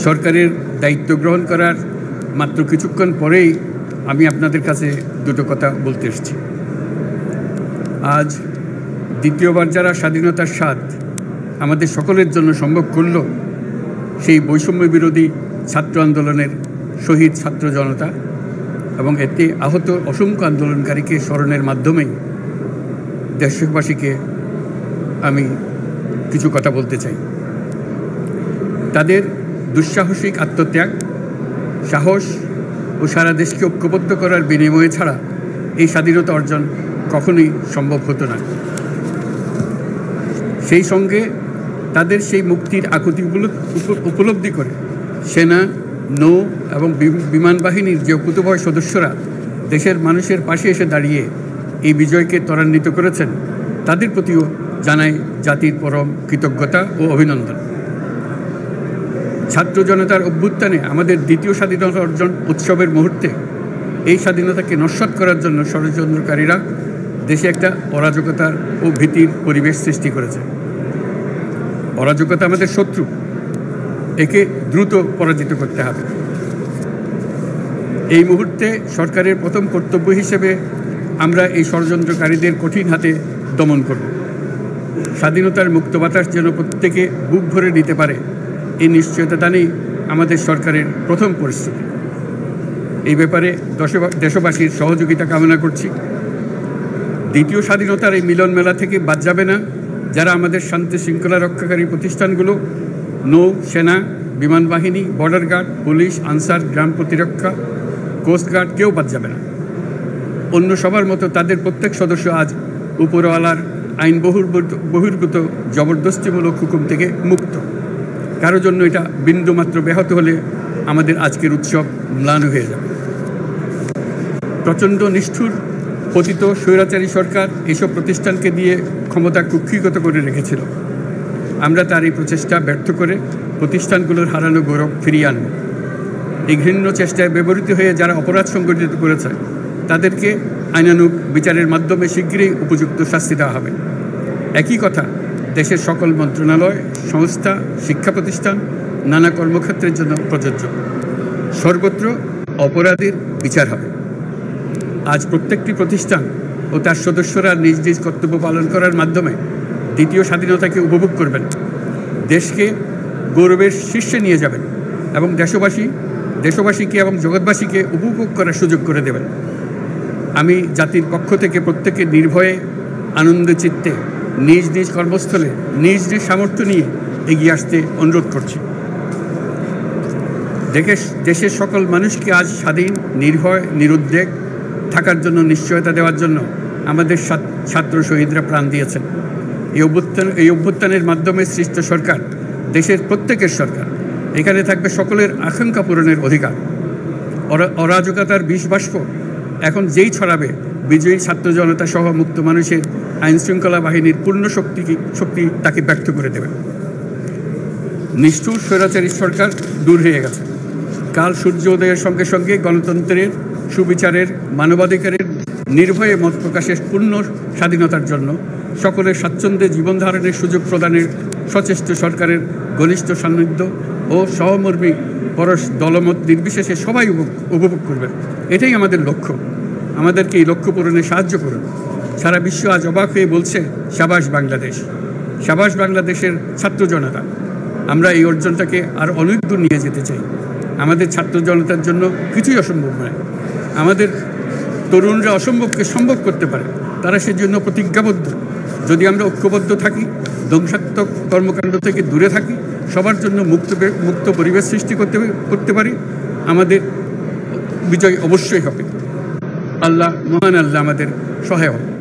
সরকারের দায়িত্ব গ্রহণ করার মাত্র কিছুক্ষণ পরেই আমি আপনাদের কাছে দুটো কথা বলতে এসেছি। আজ দ্বিতীয়বার যারা স্বাধীনতার স্বাদ আমাদের সকলের জন্য সম্ভব করল, সেই বৈষম্য বিরোধী ছাত্র আন্দোলনের শহীদ ছাত্র জনতা এবং এতে আহত অসংখ্য আন্দোলনকারীকে স্মরণের মাধ্যমেই দেশবাসীকে আমি কিছু কথা বলতে চাই। তাদের দুঃসাহসিক আত্মত্যাগ, সাহস ও সারা দেশকে ঐক্যবদ্ধ করার বিনিময়ে ছাড়া এই স্বাধীনতা অর্জন কখনোই সম্ভব হতো না। সেই সঙ্গে তাদের সেই মুক্তির আকুতিগুলো উপলব্ধি করে সেনা, নৌ এবং বিমান বাহিনীর যে অকুতোভয় সদস্যরা দেশের মানুষের পাশে এসে দাঁড়িয়ে এই বিজয়কে ত্বরান্বিত করেছেন, তাদের প্রতিও জানাই জাতির পরম কৃতজ্ঞতা ও অভিনন্দন। ছাত্র জনতার অভ্যুত্থানে আমাদের দ্বিতীয় স্বাধীনতা অর্জন উৎসবের মুহূর্তে এই স্বাধীনতাকে নস্যাৎ করার জন্য ষড়যন্ত্রকারীরা দেশে একটা অরাজকতার ও ভীতির পরিবেশ সৃষ্টি করেছে। অরাজকতা আমাদের শত্রু, একে দ্রুত পরাজিত করতে হবে। এই মুহূর্তে সরকারের প্রথম কর্তব্য হিসেবে আমরা এই ষড়যন্ত্রকারীদের কঠিন হাতে দমন করব। স্বাধীনতার মুক্ত বাতাস যেন প্রত্যেকে বুক ভরে নিতে পারে, এই নিশ্চয়তা দানেই আমাদের সরকারের প্রথম পরিস্থিতি। এই ব্যাপারে দেশবাসীর সহযোগিতা কামনা করছি। দ্বিতীয় স্বাধীনতার এই মিলন মেলা থেকে বাদ যাবে না যারা আমাদের শান্তি শৃঙ্খলা রক্ষাকারী প্রতিষ্ঠানগুলো, নৌ, সেনা, বিমান বাহিনী, বর্ডার গার্ড, পুলিশ, আনসার, গ্রাম প্রতিরক্ষা, কোস্টগার্ড, কেউ বাদ যাবে না। অন্য সবার মতো তাদের প্রত্যেক সদস্য আজ উপরওয়ালার আইন বহির্ভূত জবরদস্তিমূলক হুকুম থেকে মুক্ত। কারো জন্য এটা বিন্দুমাত্র ব্যাহত হলে আমাদের আজকের উৎসব ম্লান হয়ে যাবে। প্রচণ্ড নিষ্ঠুর পতিত স্বৈরাচারী সরকার এসব প্রতিষ্ঠানকে দিয়ে ক্ষমতা কুক্ষিগত করে রেখেছিল। আমরা তার এই প্রচেষ্টা ব্যর্থ করে প্রতিষ্ঠানগুলোর হারানো গৌরব ফিরিয়ে আনব। এই ঘৃণ্য চেষ্টায় ব্যবহৃত হয়ে যারা অপরাধ সংগঠিত করেছে তাদেরকে আইনানুগ বিচারের মাধ্যমে শীঘ্রই উপযুক্ত শাস্তি দেওয়া হবে। একই কথা দেশের সকল মন্ত্রণালয়, সংস্থা, শিক্ষা প্রতিষ্ঠান, নানা কর্মক্ষেত্রের জন্য প্রযোজ্য। সর্বত্র অপরাধীর বিচার হবে। আজ প্রত্যেকটি প্রতিষ্ঠান ও তার সদস্যরা নিজ নিজ কর্তব্য পালন করার মাধ্যমে দ্বিতীয় স্বাধীনতাকে উপভোগ করবেন, দেশকে গৌরবের শীর্ষে নিয়ে যাবেন এবং দেশবাসীকে এবং জগৎবাসীকে উপভোগ করার সুযোগ করে দেবেন। আমি জাতির পক্ষ থেকে প্রত্যেকে নির্ভয়ে আনন্দ চিত্তে নিজ নিজ কর্মস্থলে নিজ নিজ সামর্থ্য নিয়ে এগিয়ে আসতে অনুরোধ করছি। দেশের সকল মানুষকে আজ স্বাধীন, নির্ভয়, নিরুদ্বেগ থাকার জন্য নিশ্চয়তা দেওয়ার জন্য আমাদের ছাত্র শহীদরা প্রাণ দিয়েছেন। এই অভ্যুত্থানের মাধ্যমে সৃষ্ট সরকার দেশের প্রত্যেকের সরকার। এখানে থাকবে সকলের আকাঙ্ক্ষা পূরণের অধিকার। অরাজকতার বিষবাষ্প এখন যেই ছড়াবে, বিজয়ী ছাত্র জনতা সহ মুক্ত মানুষের আইনশৃঙ্খলা বাহিনীর পূর্ণ শক্তি তাকে ব্যর্থ করে দেবে। নিষ্ঠুর স্বৈরাচারী সরকার দূর হয়ে গেছে। কাল সূর্য উদয়ের সঙ্গে সঙ্গে গণতন্ত্রের, সুবিচারের, মানবাধিকারের নির্ভয়ে মত প্রকাশের পূর্ণ স্বাধীনতার জন্য সকলের স্বাচ্ছন্দ্যে জীবন ধারণের সুযোগ প্রদানের সচেষ্ট সরকারের ঘনিষ্ঠ সান্নিধ্য ও সহমর্মী পরশ দলমত নির্বিশেষে সবাই উপভোগ করবেন। এটাই আমাদের লক্ষ্য। আমাদেরকে এই লক্ষ্য পূরণে সাহায্য করুন। সারা বিশ্ব আজ অবাক হয়ে বলছে, সাবাস বাংলাদেশ, সাবাস বাংলাদেশের ছাত্র জনতা। আমরা এই অর্জনটাকে আর অনেক দূর নিয়ে যেতে চাই। আমাদের ছাত্র জনতার জন্য কিছুই অসম্ভব নয়। আমাদের তরুণরা অসম্ভবকে সম্ভব করতে পারে, তারা সেজন্য প্রতিজ্ঞাবদ্ধ। যদি আমরা ঐক্যবদ্ধ থাকি, ধ্বংসাত্মক কর্মকাণ্ড থেকে দূরে থাকি, সবার জন্য মুক্ত পরিবেশ সৃষ্টি করতে পারি, আমাদের বিজয় অবশ্যই হবে। আল্লাহ, মহান আল্লাহ আমাদের সহায় হবে।